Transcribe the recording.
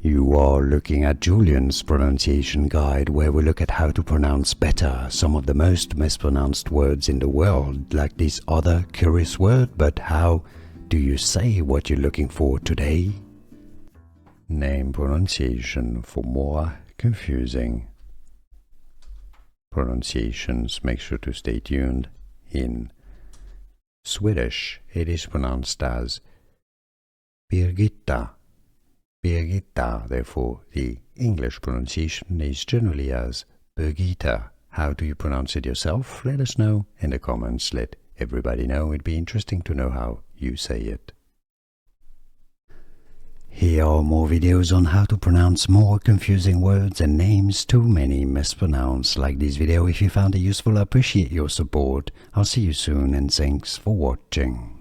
You are looking at Julian's pronunciation guide, where we look at how to pronounce better some of the most mispronounced words in the world, like this other curious word. But how do you say what you're looking for today? Name pronunciation for more confusing pronunciations. Make sure to stay tuned. In Swedish, it is pronounced as Birgitta. Birgitta, therefore, the English pronunciation is generally as Birgitta. How do you pronounce it yourself? Let us know in the comments. Let everybody know. It'd be interesting to know how you say it. Here are more videos on how to pronounce more confusing words and names too many mispronounced. Like this video if you found it useful. I appreciate your support. I'll see you soon and thanks for watching.